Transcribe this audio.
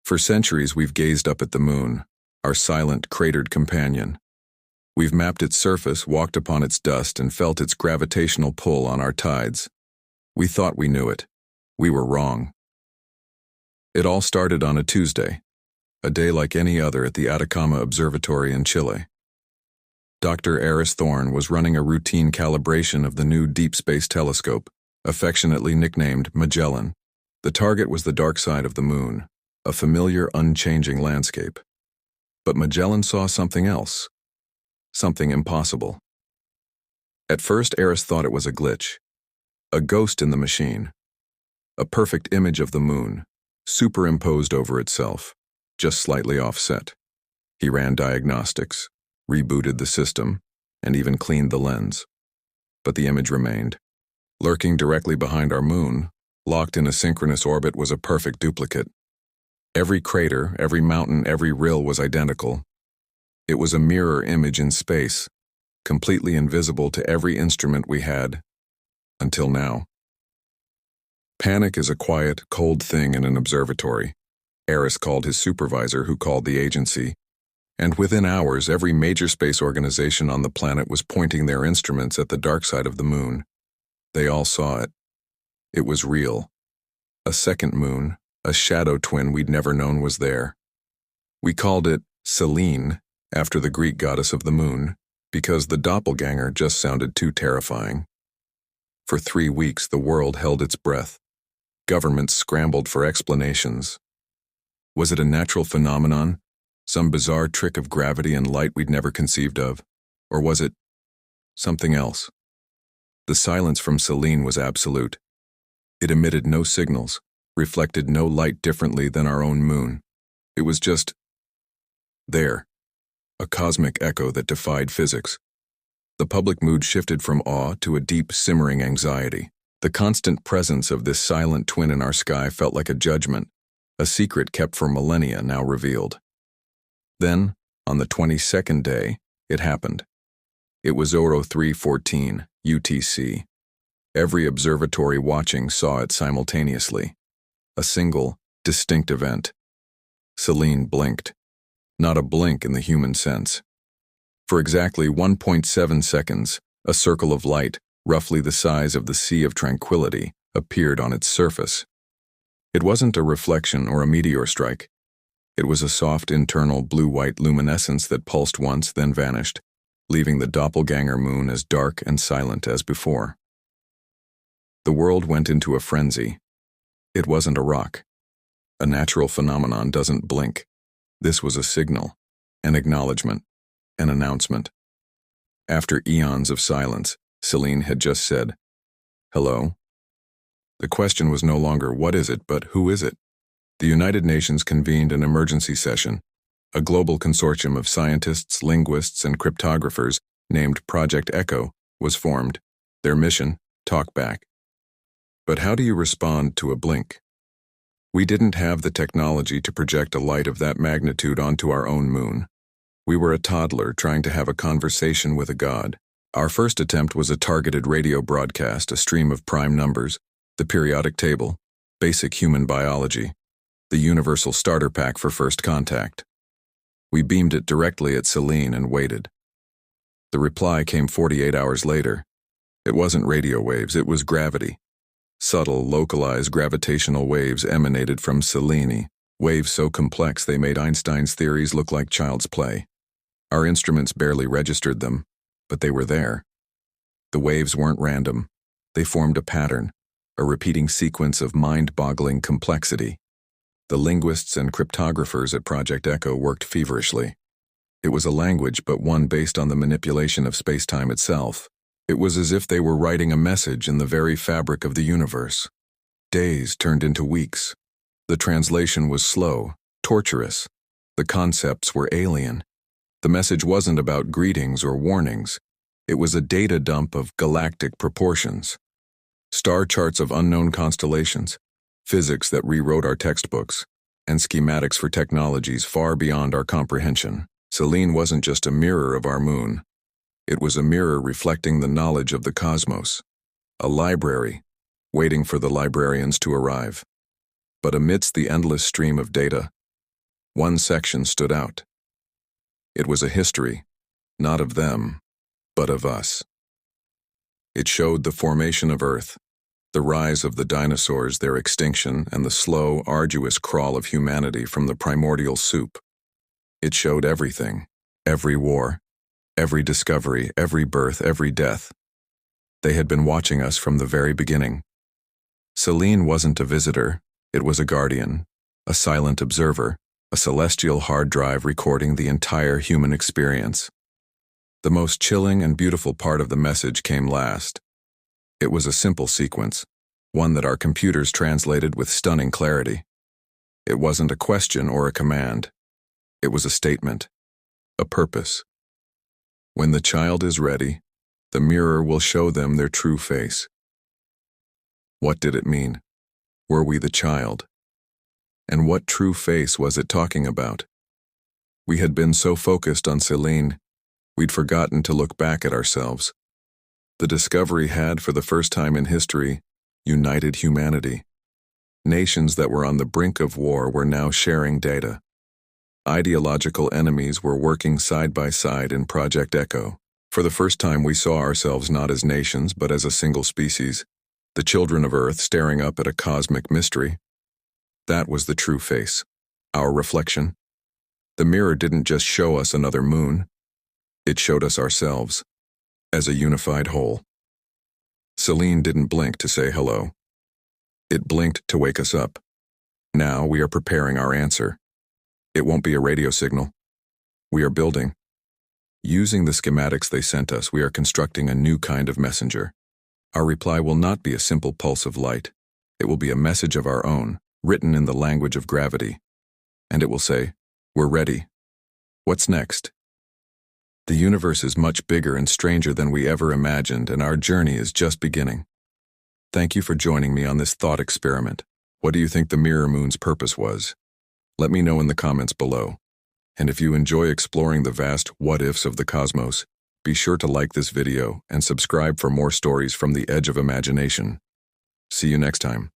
For centuries we've gazed up at the moon, our silent, cratered companion. We've mapped its surface, walked upon its dust, and felt its gravitational pull on our tides. We thought we knew it. We were wrong. It all started on a Tuesday, a day like any other at the Atacama Observatory in Chile. Dr. Eris Thorne was running a routine calibration of the new Deep Space Telescope, affectionately nicknamed Magellan. The target was the dark side of the moon, a familiar, unchanging landscape. But Magellan saw something else, something impossible. At first, Eris thought it was a glitch, a ghost in the machine, a perfect image of the moon, superimposed over itself, just slightly offset. He ran diagnostics, rebooted the system, and even cleaned the lens. But the image remained. Lurking directly behind our moon, locked in a synchronous orbit, was a perfect duplicate. Every crater, every mountain, every rill was identical. It was a mirror image in space, completely invisible to every instrument we had, until now. Panic is a quiet, cold thing in an observatory. Eris called his supervisor, who called the agency, and within hours every major space organization on the planet was pointing their instruments at the dark side of the moon. They all saw it. It was real. A second moon, a shadow twin we'd never known was there. We called it Selene, after the Greek goddess of the moon, because the doppelganger just sounded too terrifying. For 3 weeks the world held its breath. Governments scrambled for explanations. Was it a natural phenomenon, some bizarre trick of gravity and light we'd never conceived of? Or was it something else? The silence from Selene was absolute. It emitted no signals, reflected no light differently than our own moon. It was just there, a cosmic echo that defied physics. The public mood shifted from awe to a deep, simmering anxiety. The constant presence of this silent twin in our sky felt like a judgment, a secret kept for millennia now revealed. Then, on the 22nd day, it happened. It was Oro 3:14, UTC. Every observatory watching saw it simultaneously. A single, distinct event. Selene blinked. Not a blink in the human sense. For exactly 1.7 seconds, a circle of light, roughly the size of the Sea of Tranquility, appeared on its surface. It wasn't a reflection or a meteor strike. It was a soft internal blue-white luminescence that pulsed once, then vanished, leaving the doppelganger moon as dark and silent as before. The world went into a frenzy. It wasn't a rock. A natural phenomenon doesn't blink. This was a signal, an acknowledgement, an announcement. After eons of silence, Selene had just said, "Hello?" The question was no longer what is it, but who is it? The United Nations convened an emergency session. A global consortium of scientists, linguists, and cryptographers named Project Echo was formed. Their mission, talk back. But how do you respond to a blink? We didn't have the technology to project a light of that magnitude onto our own moon. We were a toddler trying to have a conversation with a god. Our first attempt was a targeted radio broadcast, a stream of prime numbers, the periodic table, basic human biology, the universal starter pack for first contact. We beamed it directly at Selene and waited. The reply came 48 hours later. It wasn't radio waves, it was gravity. Subtle, localized gravitational waves emanated from Selene, waves so complex they made Einstein's theories look like child's play. Our instruments barely registered them, but they were there. The waves weren't random. They formed a pattern, a repeating sequence of mind-boggling complexity. The linguists and cryptographers at Project Echo worked feverishly. It was a language, but one based on the manipulation of space-time itself. It was as if they were writing a message in the very fabric of the universe. Days turned into weeks. The translation was slow, torturous. The concepts were alien. The message wasn't about greetings or warnings. It was a data dump of galactic proportions. Star charts of unknown constellations, physics that rewrote our textbooks, and schematics for technologies far beyond our comprehension. Selene wasn't just a mirror of our moon. It was a mirror reflecting the knowledge of the cosmos, a library, waiting for the librarians to arrive. But amidst the endless stream of data, One section stood out. It was a history, not of them, but of us. It showed the formation of Earth, the rise of the dinosaurs, their extinction, and the slow, arduous crawl of humanity from the primordial soup. It showed everything, every war, every discovery, every birth, every death. They had been watching us from the very beginning. Celine wasn't a visitor, it was a guardian, a silent observer, a celestial hard drive recording the entire human experience. The most chilling and beautiful part of the message came last. It was a simple sequence, one that our computers translated with stunning clarity. It wasn't a question or a command. It was a statement, a purpose. When the child is ready, the mirror will show them their true face. What did it mean? Were we the child? And what true face was it talking about? We had been so focused on Celine, we'd forgotten to look back at ourselves. The discovery had, for the first time in history, united humanity. Nations that were on the brink of war were now sharing data. Ideological enemies were working side by side in Project Echo. For the first time, we saw ourselves not as nations, but as a single species, the children of Earth staring up at a cosmic mystery. That was the true face, our reflection. The mirror didn't just show us another moon, it showed us ourselves, as a unified whole. Celine didn't blink to say hello. It blinked to wake us up. Now we are preparing our answer. It won't be a radio signal. We are building. Using the schematics they sent us, we are constructing a new kind of messenger. Our reply will not be a simple pulse of light. It will be a message of our own, written in the language of gravity. And it will say, "We're ready. What's next?" The universe is much bigger and stranger than we ever imagined, and our journey is just beginning. Thank you for joining me on this thought experiment. What do you think the mirror moon's purpose was? Let me know in the comments below. And if you enjoy exploring the vast what-ifs of the cosmos, be sure to like this video and subscribe for more stories from the edge of imagination. See you next time.